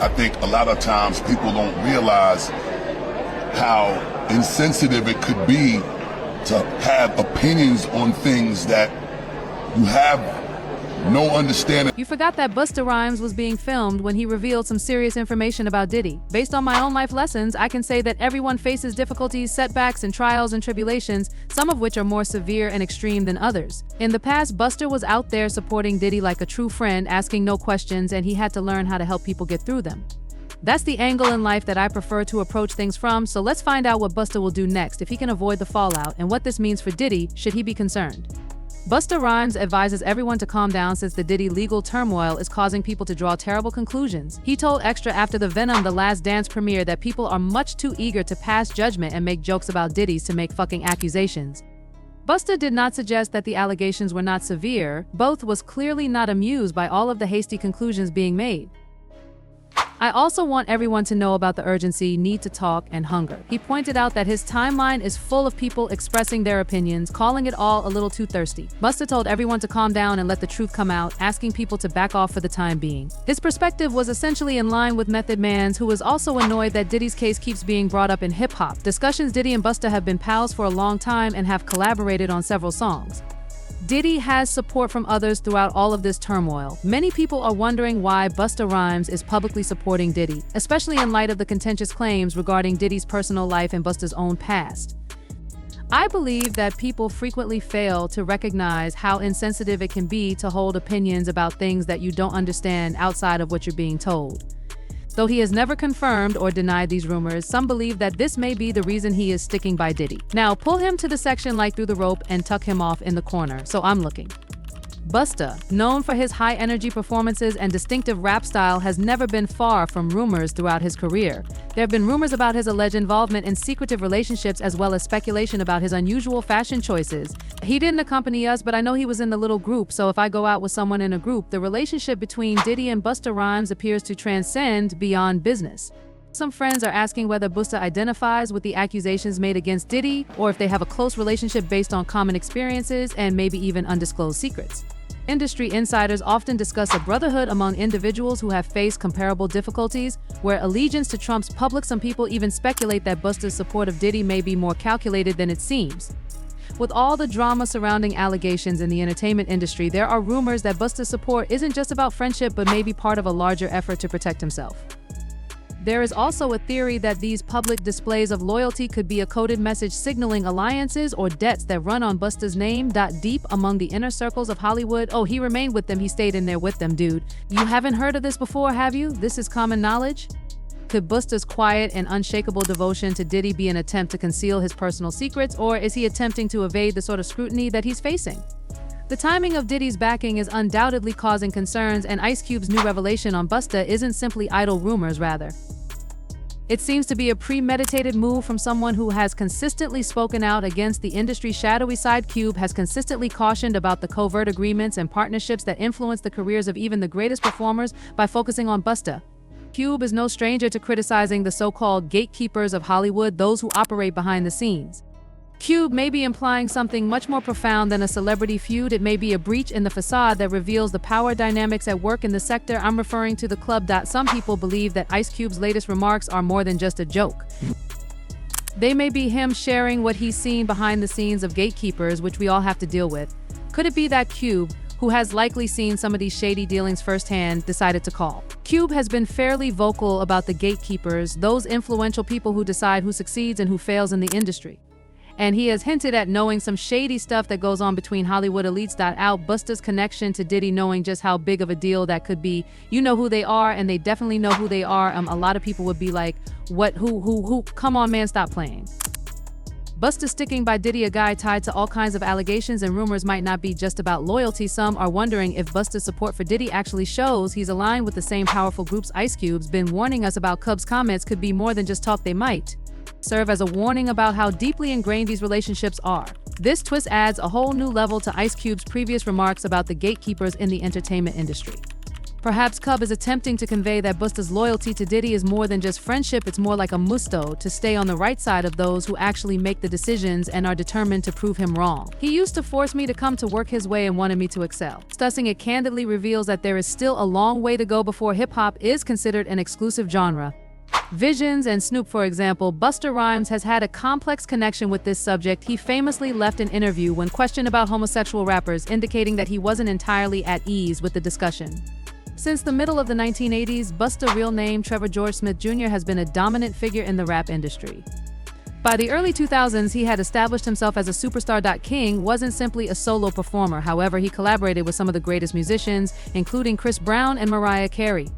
I think a lot of times people don't realize how insensitive it could be to have opinions on things that you have no understanding. You forgot that Busta Rhymes was being filmed when he revealed some serious information about Diddy. Based on my own life lessons, I can say that everyone faces difficulties, setbacks, and trials and tribulations, some of which are more severe and extreme than others. In the past, Busta was out there supporting Diddy like a true friend, asking no questions, and he had to learn how to help people get through them. That's the angle in life that I prefer to approach things from, so let's find out what Busta will do next if he can avoid the fallout, and what this means for Diddy should he be concerned. Busta Rhymes advises everyone to calm down since the Diddy legal turmoil is causing people to draw terrible conclusions. He told Extra after the Venom The Last Dance premiere that people are much too eager to pass judgment and make jokes about Diddy's to make fucking accusations. Busta did not suggest that the allegations were not severe, both was clearly not amused by all of the hasty conclusions being made. I also want everyone to know about the urgency, need to talk, and hunger. He pointed out that his timeline is full of people expressing their opinions, calling it all a little too thirsty. Busta told everyone to calm down and let the truth come out, asking people to back off for the time being. His perspective was essentially in line with Method Man's, who was also annoyed that Diddy's case keeps being brought up in hip-hop. Discussions: Diddy and Busta have been pals for a long time and have collaborated on several songs. Diddy has support from others throughout all of this turmoil. Many people are wondering why Busta Rhymes is publicly supporting Diddy, especially in light of the contentious claims regarding Diddy's personal life and Busta's own past. I believe that people frequently fail to recognize how insensitive it can be to hold opinions about things that you don't understand outside of what you're being told. Though he has never confirmed or denied these rumors, some believe that this may be the reason he is sticking by Diddy. Now, pull him to the section like through the rope and tuck him off in the corner, so I'm looking. Busta, known for his high-energy performances and distinctive rap style, has never been far from rumors throughout his career. There have been rumors about his alleged involvement in secretive relationships as well as speculation about his unusual fashion choices. He didn't accompany us, but I know he was in the little group, so if I go out with someone in a group, the relationship between Diddy and Busta Rhymes appears to transcend beyond business. Some friends are asking whether Busta identifies with the accusations made against Diddy, or if they have a close relationship based on common experiences and maybe even undisclosed secrets. Industry insiders often discuss a brotherhood among individuals who have faced comparable difficulties, where allegiance to Trump's public. Some people even speculate that Busta's support of Diddy may be more calculated than it seems. With all the drama surrounding allegations in the entertainment industry, there are rumors that Busta's support isn't just about friendship but may be part of a larger effort to protect himself. There is also a theory that these public displays of loyalty could be a coded message signaling alliances or debts that run on Busta's name. Deep among the inner circles of Hollywood. Oh, he remained with them, he stayed in there with them, dude. You haven't heard of this before, have you? This is common knowledge? Could Busta's quiet and unshakable devotion to Diddy be an attempt to conceal his personal secrets, or is he attempting to evade the sort of scrutiny that he's facing? The timing of Diddy's backing is undoubtedly causing concerns, and Ice Cube's new revelation on Busta isn't simply idle rumors, rather. It seems to be a premeditated move from someone who has consistently spoken out against the industry's shadowy side. Cube has consistently cautioned about the covert agreements and partnerships that influence the careers of even the greatest performers by focusing on Busta. Cube is no stranger to criticizing the so-called gatekeepers of Hollywood, those who operate behind the scenes. Cube may be implying something much more profound than a celebrity feud. It may be a breach in the facade that reveals the power dynamics at work in the sector. I'm referring to the club. Some people believe that Ice Cube's latest remarks are more than just a joke. They may be him sharing what he's seen behind the scenes of gatekeepers, which we all have to deal with. Could it be that Cube, who has likely seen some of these shady dealings firsthand, decided to call? Cube has been fairly vocal about the gatekeepers, those influential people who decide who succeeds and who fails in the industry. And he has hinted at knowing some shady stuff that goes on between Hollywood elites. Out Busta's connection to Diddy, knowing just how big of a deal that could be. You know who they are, and they definitely know who they are. A lot of people would be like, what, who, come on man, stop playing. Busta sticking by Diddy, a guy tied to all kinds of allegations and rumors, might not be just about loyalty. Some are wondering if Busta's support for Diddy actually shows he's aligned with the same powerful groups. Ice Cube's been warning us about Cubs' comments could be more than just talk. They might serve as a warning about how deeply ingrained these relationships are. This twist adds a whole new level to Ice Cube's previous remarks about the gatekeepers in the entertainment industry. Perhaps Cub is attempting to convey that Busta's loyalty to Diddy is more than just friendship, it's more like a musto to stay on the right side of those who actually make the decisions and are determined to prove him wrong. He used to force me to come to work his way and wanted me to excel. Discussing it candidly reveals that there is still a long way to go before hip-hop is considered an exclusive genre. Visions and Snoop, for example. Busta Rhymes has had a complex connection with this subject. He famously left an interview when questioned about homosexual rappers, indicating that he wasn't entirely at ease with the discussion. Since the middle of the 1980s, Busta, real name Trevor George Smith Jr., has been a dominant figure in the rap industry. By the early 2000s, he had established himself as a superstar. King wasn't simply a solo performer, however, he collaborated with some of the greatest musicians, including Chris Brown and Mariah Carey.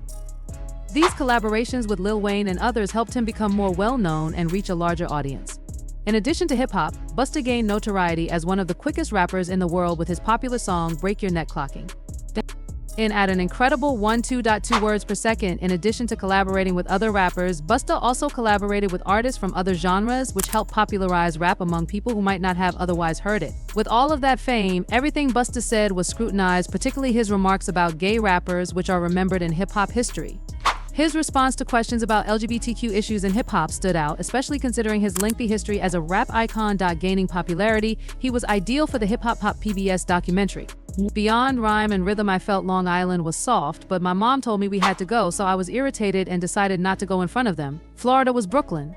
These collaborations with Lil Wayne and others helped him become more well-known and reach a larger audience. In addition to hip-hop, Busta gained notoriety as one of the quickest rappers in the world with his popular song Break Your Neck Clocking in at an incredible 12.2 words per second. In addition to collaborating with other rappers, Busta also collaborated with artists from other genres, which helped popularize rap among people who might not have otherwise heard it. With all of that fame, everything Busta said was scrutinized, particularly his remarks about gay rappers, which are remembered in hip-hop history. His response to questions about LGBTQ issues in hip-hop stood out, especially considering his lengthy history as a rap icon. Gaining popularity, he was ideal for the Hip Hop Pop PBS documentary. Beyond rhyme and rhythm, I felt Long Island was soft, but my mom told me we had to go, so I was irritated and decided not to go in front of them. Florida was Brooklyn.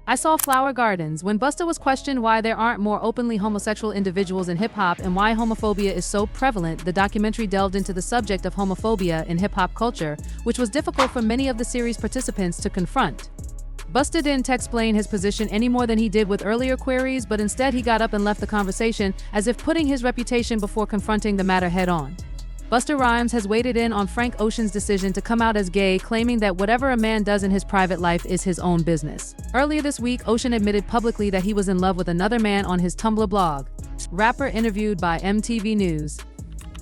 I saw flower gardens. When Busta was questioned why there aren't more openly homosexual individuals in hip-hop and why homophobia is so prevalent, the documentary delved into the subject of homophobia in hip-hop culture, which was difficult for many of the series participants to confront. Busta didn't explain his position any more than he did with earlier queries, but instead he got up and left the conversation, as if putting his reputation before confronting the matter head-on. Busta Rhymes has weighed in on Frank Ocean's decision to come out as gay, claiming that whatever a man does in his private life is his own business. Earlier this week, Ocean admitted publicly that he was in love with another man on his Tumblr blog. Rapper interviewed by MTV News.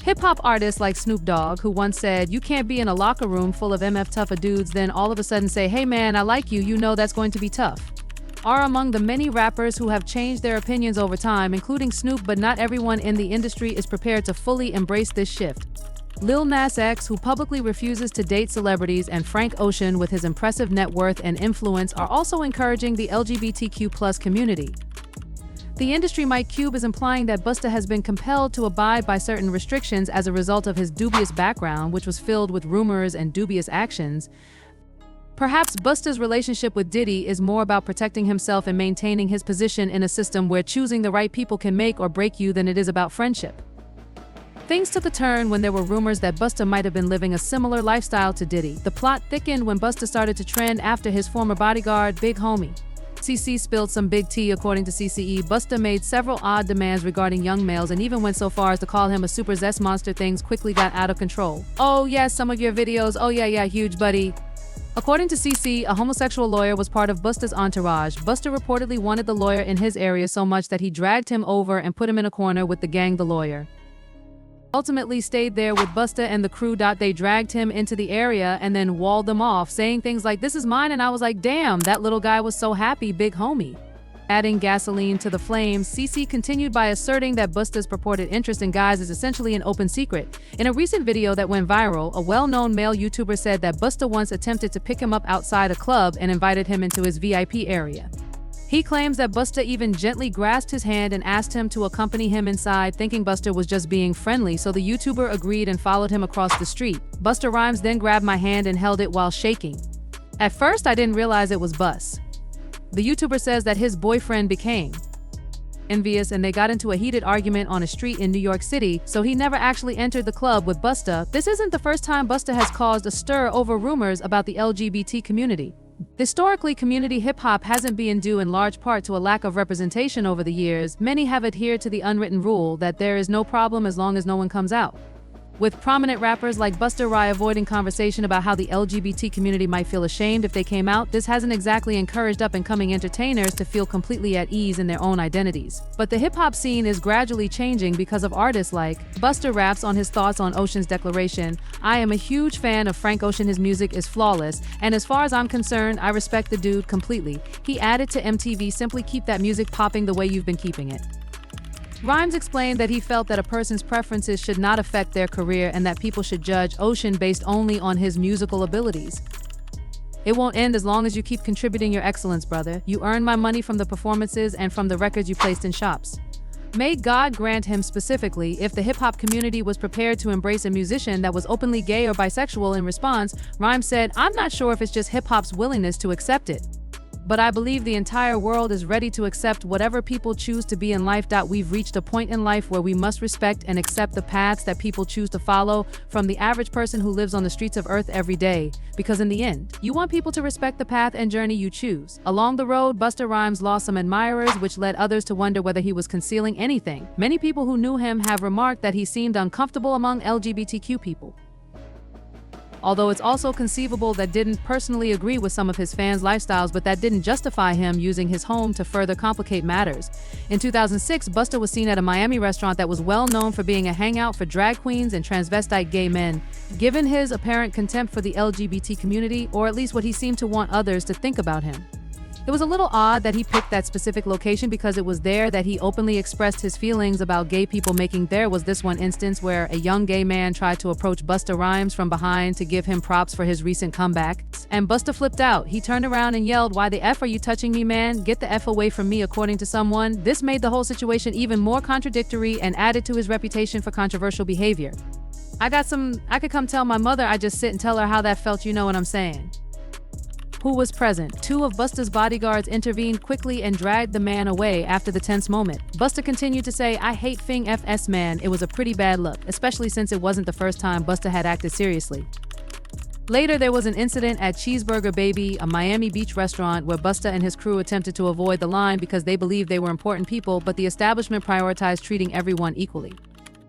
Hip-hop artists like Snoop Dogg, who once said, "You can't be in a locker room full of MF tougher dudes," then all of a sudden say, "Hey man, I like you, you know that's going to be tough," are among the many rappers who have changed their opinions over time, including Snoop, but not everyone in the industry is prepared to fully embrace this shift. Lil Nas X, who publicly refuses to date celebrities, and Frank Ocean, with his impressive net worth and influence, are also encouraging the LGBTQ+ community. The industry Mike Cube is implying that Busta has been compelled to abide by certain restrictions as a result of his dubious background, which was filled with rumors and dubious actions. Perhaps Busta's relationship with Diddy is more about protecting himself and maintaining his position in a system where choosing the right people can make or break you than it is about friendship. Things took a turn when there were rumors that Busta might have been living a similar lifestyle to Diddy. The plot thickened when Busta started to trend after his former bodyguard, Big Homie. CC spilled some big tea. According to CCE, Busta made several odd demands regarding young males and even went so far as to call him a super zest monster. Things quickly got out of control. "Oh yes, some of your videos, oh yeah, huge buddy." According to CC, a homosexual lawyer was part of Busta's entourage. Busta reportedly wanted the lawyer in his area so much that he dragged him over and put him in a corner with the gang. The lawyer ultimately stayed there with Busta and the crew. They dragged him into the area and then walled them off, saying things like, "This is mine," and I was like, damn, that little guy was so happy, Big Homie. Adding gasoline to the flames, CC continued by asserting that Busta's purported interest in guys is essentially an open secret. In a recent video that went viral, a well-known male YouTuber said that Busta once attempted to pick him up outside a club and invited him into his VIP area. He claims that Busta even gently grasped his hand and asked him to accompany him inside, thinking Busta was just being friendly, so the YouTuber agreed and followed him across the street. Busta Rhymes then grabbed my hand and held it while shaking. "At first, I didn't realize it was Bus." The YouTuber says that his boyfriend became envious and they got into a heated argument on a street in New York City, so he never actually entered the club with Busta. This isn't the first time Busta has caused a stir over rumors about the LGBT community. Historically, community hip-hop hasn't been due in large part to a lack of representation over the years. Many have adhered to the unwritten rule that there is no problem as long as no one comes out. With prominent rappers like Busta Rhymes avoiding conversation about how the LGBT community might feel ashamed if they came out, this hasn't exactly encouraged up-and-coming entertainers to feel completely at ease in their own identities. But the hip-hop scene is gradually changing because of artists like Busta raps on his thoughts on Ocean's declaration. "I am a huge fan of Frank Ocean, his music is flawless, and as far as I'm concerned, I respect the dude completely." He added to MTV, "Simply keep that music popping the way you've been keeping it." Rhymes explained that he felt that a person's preferences should not affect their career and that people should judge Ocean based only on his musical abilities. It won't end as long as you keep contributing your excellence, brother. You earn my money from the performances and from the records you placed in shops. May God grant him specifically, if the hip-hop community was prepared to embrace a musician that was openly gay or bisexual. In response, Rhymes said, "I'm not sure if it's just hip-hop's willingness to accept it, but I believe the entire world is ready to accept whatever people choose to be in life. We've reached a point in life where we must respect and accept the paths that people choose to follow, from the average person who lives on the streets of Earth every day, because in the end, you want people to respect the path and journey you choose." Along the road, Busta Rhymes lost some admirers, which led others to wonder whether he was concealing anything. Many people who knew him have remarked that he seemed uncomfortable among LGBTQ people. Although it's also conceivable that didn't personally agree with some of his fans' lifestyles, but that didn't justify him using his home to further complicate matters. In 2006, Busta was seen at a Miami restaurant that was well known for being a hangout for drag queens and transvestite gay men. Given his apparent contempt for the LGBT community, or at least what he seemed to want others to think about him, it was a little odd that he picked that specific location, because it was there that he openly expressed his feelings about gay people making. There was this one instance where a young gay man tried to approach Busta Rhymes from behind to give him props for his recent comeback, and Busta flipped out. He turned around and yelled, "Why the F are you touching me, man? Get the F away from me," according to someone. This made the whole situation even more contradictory and added to his reputation for controversial behavior. I could come tell my mother. I just sit and tell her how that felt, you know what I'm saying? Who was present? Two of Busta's bodyguards intervened quickly and dragged the man away after the tense moment. Busta continued to say, "I hate Fing FS, man. It was a pretty bad look, especially since it wasn't the first time Busta had acted seriously." Later, there was an incident at Cheeseburger Baby, a Miami Beach restaurant, where Busta and his crew attempted to avoid the line because they believed they were important people, but the establishment prioritized treating everyone equally.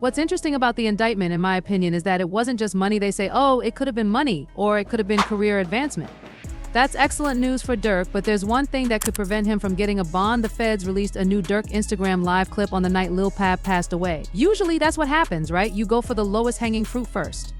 What's interesting about the indictment, in my opinion, is that it wasn't just money. They say, oh, it could have been money, or it could have been career advancement. That's excellent news for Durk, but there's one thing that could prevent him from getting a bond. The feds released a new Durk Instagram live clip on the night Lil Pab passed away. Usually that's what happens, right? You go for the lowest hanging fruit first.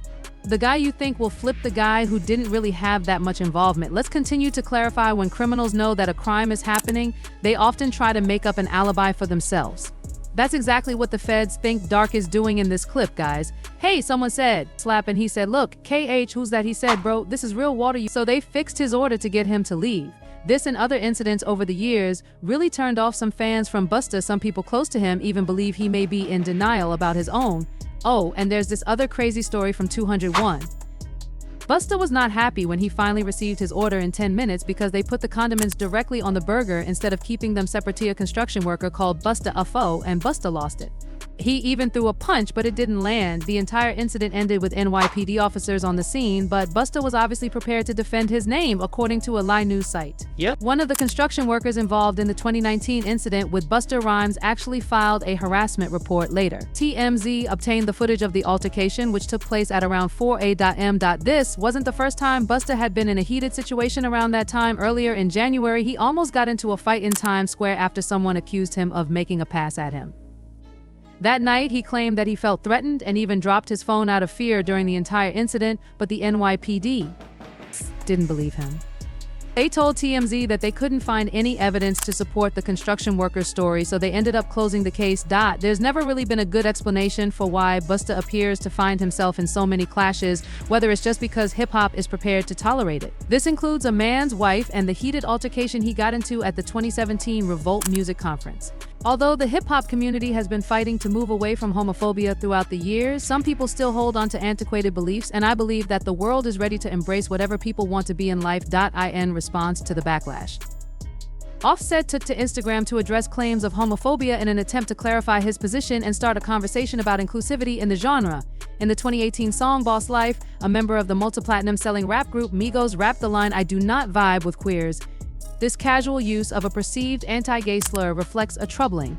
The guy you think will flip the guy who didn't really have that much involvement. Let's continue to clarify, when criminals know that a crime is happening, they often try to make up an alibi for themselves. That's exactly what the feds think Dark is doing in this clip, guys. "Hey," someone said, slap, and he said, "Look, KH, who's that?" He said, "Bro, this is real water." So they fixed his order to get him to leave. This and other incidents over the years really turned off some fans from Busta. Some people close to him even believe he may be in denial about his own. Oh, and there's this other crazy story from 201. Busta was not happy when he finally received his order in 10 minutes, because they put the condiments directly on the burger instead of keeping them separate. A construction worker called Busta a foe, and Busta lost it. He even threw a punch, but it didn't land. The entire incident ended with NYPD officers on the scene, but Busta was obviously prepared to defend his name, according to a Lie News site. One of the construction workers involved in the 2019 incident with Busta Rhymes actually filed a harassment report later. TMZ obtained the footage of the altercation, which took place at around 4 a.m. This wasn't the first time Busta had been in a heated situation around that time. Earlier in January, he almost got into a fight in Times Square after someone accused him of making a pass at him. That night, he claimed that he felt threatened and even dropped his phone out of fear during the entire incident, but the NYPD didn't believe him. They told TMZ that they couldn't find any evidence to support the construction worker's story, so they ended up closing the case. There's never really been a good explanation for why Busta appears to find himself in so many clashes, whether it's just because hip-hop is prepared to tolerate it. This includes a man's wife and the heated altercation he got into at the 2017 Revolt Music Conference. Although the hip-hop community has been fighting to move away from homophobia throughout the years, some people still hold on to antiquated beliefs, and I believe that the world is ready to embrace whatever people want to be in life. In response to the backlash, Offset took to Instagram to address claims of homophobia in an attempt to clarify his position and start a conversation about inclusivity in the genre. In the 2018 song Boss Life, a member of the multi-platinum selling rap group Migos rapped the line, "I do not vibe with queers." This casual use of a perceived anti-gay slur reflects a troubling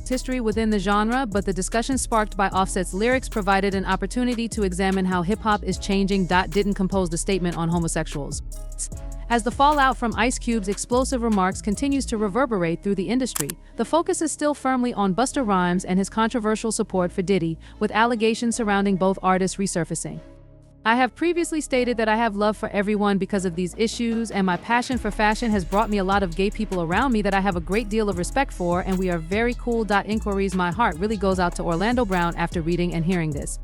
history within the genre, but the discussion sparked by Offset's lyrics provided an opportunity to examine how hip-hop is changing. Didn't compose the statement on homosexuals. As the fallout from Ice Cube's explosive remarks continues to reverberate through the industry, the focus is still firmly on Busta Rhymes and his controversial support for Diddy, with allegations surrounding both artists resurfacing. I have previously stated that I have love for everyone because of these issues, and my passion for fashion has brought me a lot of gay people around me that I have a great deal of respect for, and we are very cool. Inquiries. My heart really goes out to Orlando Brown after reading and hearing this.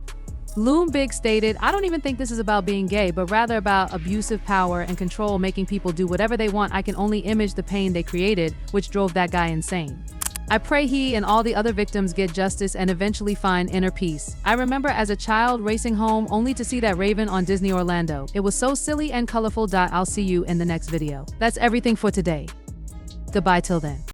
Loom Big stated, I don't even think this is about being gay, but rather about abusive power and control making people do whatever they want. I can only image the pain they created, which drove that guy insane. I pray he and all the other victims get justice and eventually find inner peace. I remember as a child racing home only to see that raven on Disney Orlando. It was so silly and colorful. I'll see you in the next video. That's everything for today. Goodbye till then.